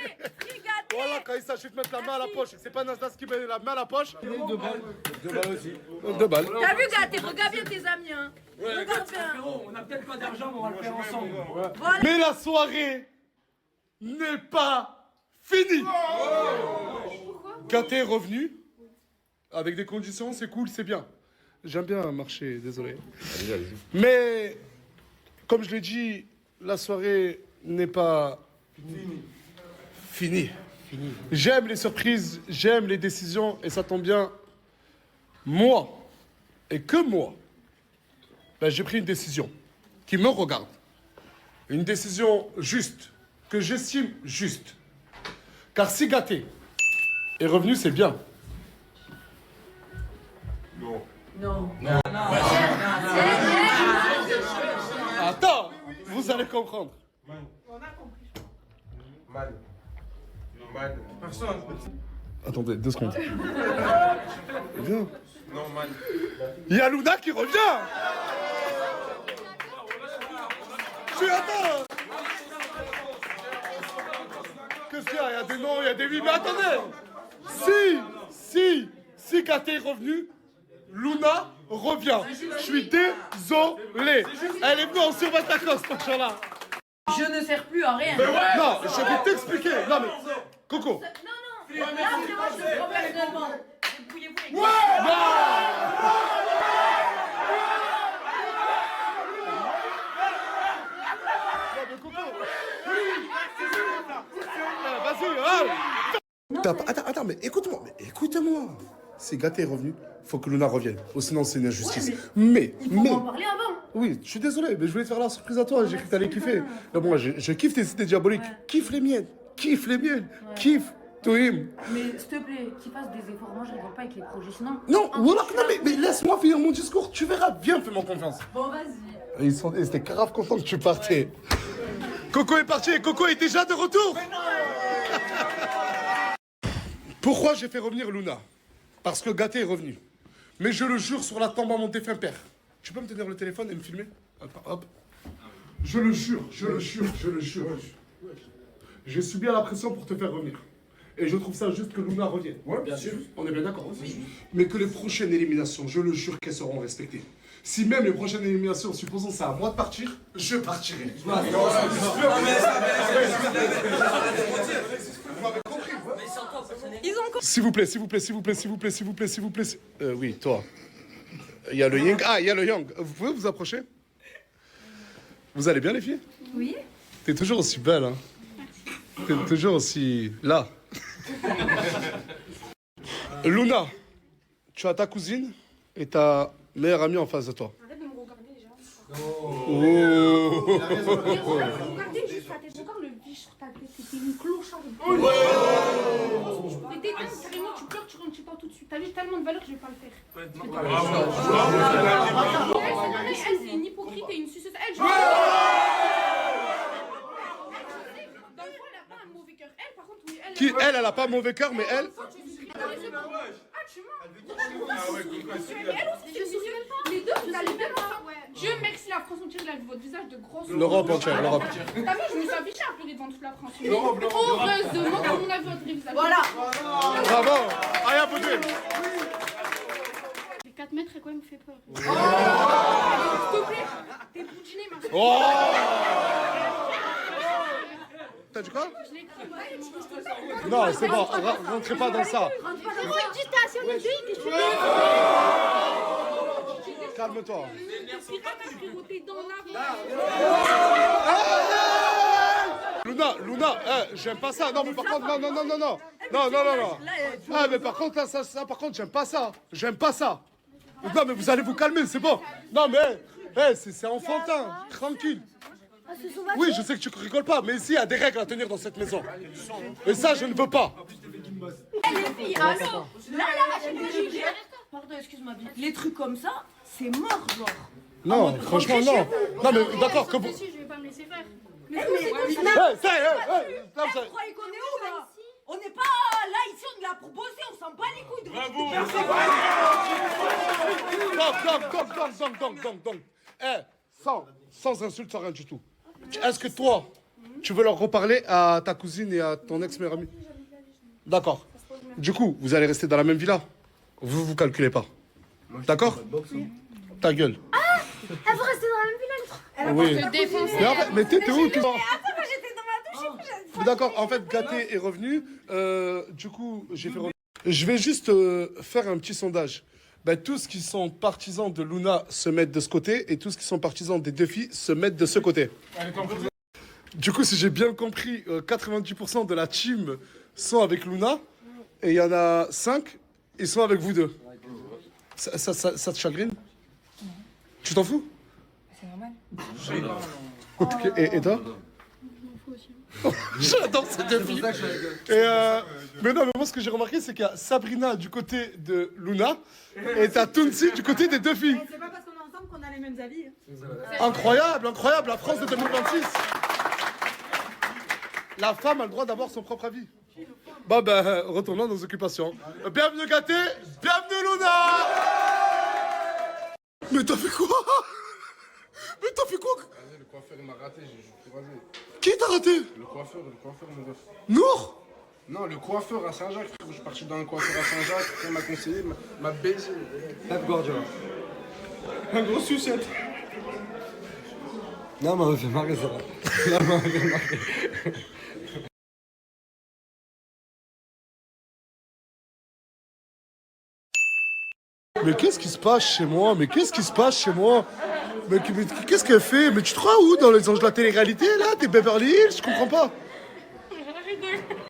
Voilà, quand il s'agit de mettre la main à la poche, c'est pas Nasdaq qui met la main à la poche. 2 balles. 2 balles aussi. 2 balles. T'as vu Gâté, regarde bien tes amis, hein. Regarde bien. On a peut-être pas d'argent, mais on va le faire ensemble. Voilà. Mais la soirée n'est pas finie. Gâté est revenu, avec des conditions, c'est cool, c'est bien. J'aime bien marcher, désolé. Allez-y. Mais, comme je l'ai dit, la soirée n'est pas finie. J'aime les surprises, j'aime les décisions, et ça tombe bien. Moi, et que moi, ben, j'ai pris une décision qui me regarde. Une décision juste, que j'estime juste. Car si Gâté est revenu, c'est bien. Non. Attends, vous allez comprendre. Personne. Attendez, 2 secondes. Viens. Non, man. Il y a Luna qui revient. Je suis attends. Qu'est-ce qu'il y a? Il y a des noms, il y a des vies. Mais attendez. Si Gâté est revenu, Luna revient. Je suis désolé. Elle est venue en survêt à cause, machin-là. Je ne sers plus à rien. Non, je vais t'expliquer. Non, mais Coco. Non. Là, vraiment, je le prends personnellement. Débrouillez-vous avec Attends, mais écoute-moi. Si Gâté est revenu, faut que Luna revienne. Ou sinon, c'est une injustice. Mais. Il faut m'en parler avant. Oui, je suis désolé, mais je voulais te faire la surprise à toi. J'ai cru que t'allais kiffer. Mais moi, je kiffe tes idées diaboliques. Kiffe les miennes. Kiffe. Tohim. Mais s'il te plaît, qu'il fasse des efforts. Moi, je rigole pas avec les projets. Sinon. Non, voilà, non, mais laisse-moi finir mon discours. Tu verras. Viens, fais-moi confiance. Bon, vas-y. Ils étaient grave contents que tu partais. Coco est parti et Coco est déjà de retour. Pourquoi j'ai fait revenir Luna? Parce que Gâté est revenu. Mais je le jure sur la tombe à mon défunt père. Tu peux me tenir le téléphone et me filmer? Hop. Je le jure. J'ai subi à la pression pour te faire revenir. Et je trouve ça juste que Luna revienne. Ouais, bien sûr. On est bien d'accord. Mais que les prochaines éliminations, je le jure qu'elles seront respectées. Si même les prochaines éliminations, supposons c'est à moi de partir, je partirai. Vous m'avez compris. S'il vous plaît, s'il vous plaît, s'il vous plaît, s'il vous plaît, s'il vous plaît, s'il vous plaît. Oui, toi. Il y a le Ying. Ah, il y a le Yang. Vous pouvez vous approcher? Vous allez bien, les filles? Oui. T'es toujours aussi belle, hein? T'es toujours aussi... là. Luna, tu as ta cousine et ta meilleure amie en face de toi. Arrête de me regarder déjà. Oh. Regardez juste ta tête, regarde le biche sur ta tête, c'était une clocharde. T'es carrément, tu pleures, tu rentres chez toi tout de suite. T'as vu tellement de valeur que je vais pas le faire. Elle, c'est une hypocrite et une suceuse. Elle, dans le fond, elle a pas un mauvais cœur. Elle, par contre, oui, elle. Qui, elle a pas mauvais cœur, mais elle... Ah, tu mens. Elle aussi, je souris même pas. Les deux, vous allez même pas. Dieu merci, la France entière, elle a vu votre visage de grosse. L'Europe entière, l'Europe. T'as vu, je me suis affichée à pleurer devant toute la France. Heureusement qu'on a vu votre visage. Voilà. Bravo. Allez, applaudissez. Les 4 mètres, et quoi, il me fait peur. S'il te plaît, t'es boudiné, ma fille. Oh. T'as dit quoi? Non, c'est bon, rentrez pas dans ça. Calme-toi. Luna, j'aime pas ça. Non, mais par contre, non. Non. Ah, mais par contre, là, ça, par contre, j'aime pas ça. J'aime pas ça. Non, mais vous allez vous calmer, c'est bon. Non, mais, c'est enfantin. Tranquille. Oui, je sais que tu rigoles pas, mais ici, il y a des règles à tenir dans cette maison. Et ça, je ne veux pas. Les filles, allô. Là, pardon, excuse-moi bien. Les trucs comme ça, c'est mort, genre. Non, franchement, non. Non, mais d'accord, que vous... Je vais pas me laisser faire. Mais vous croyez qu'on est où, là? On n'est pas là, ici, on est là pour bosser, on s'en bat les couilles de... Donc. Sans insulte, sans rien du tout. Est-ce que toi, tu veux leur reparler à ta cousine et à ton ex-meilleur ami? D'accord. Du coup, vous allez rester dans la même villa? Vous calculez pas. D'accord? Ta gueule. Ah, elle veut rester dans la même villa, elle Oui. va se défoncer. Mais t'es où, toi? Attends, moi j'étais dans ma douche. D'accord, en fait, Gâté est revenu. Du coup, j'ai fait revenir. Je vais juste faire un petit sondage. Ben, tous qui sont partisans de Luna se mettent de ce côté et tous qui sont partisans des deux filles se mettent de ce côté. Du coup, si j'ai bien compris, 90% de la team sont avec Luna et il y en a 5, ils sont avec vous deux. Ça te chagrine? Tu t'en fous? C'est normal. Ok, et toi? J'adore ces deux filles. Mais non, mais moi ce que j'ai remarqué, c'est qu'il y a Sabrina du côté de Luna et t'as Tounsi du côté des deux filles. C'est pas parce qu'on est ensemble qu'on a les mêmes avis. Incroyable, la France de 2026. La femme a le droit d'avoir son propre avis. Bon ben, retournons à nos occupations. Bienvenue Gâté, bienvenue Luna. Mais t'as fait quoi? Mais t'as fait quoi? Le coiffeur il m'a raté, j'ai tout rasé. Qui t'a raté? Le coiffeur, mon ref. Nour? Non, le coiffeur à Saint-Jacques, frère. Je suis parti dans un coiffeur à Saint-Jacques, il m'a conseillé, m'a baisé. Pep Guardiola. Un gros sucette. Non, mais c'est marré ça. Là, m'a fait marrer. Mais qu'est-ce qui se passe chez moi? Mais qu'est-ce qu'elle fait? Mais tu te crois où? Dans les anges de la télé-réalité, là? T'es Beverly Hills? Je comprends pas.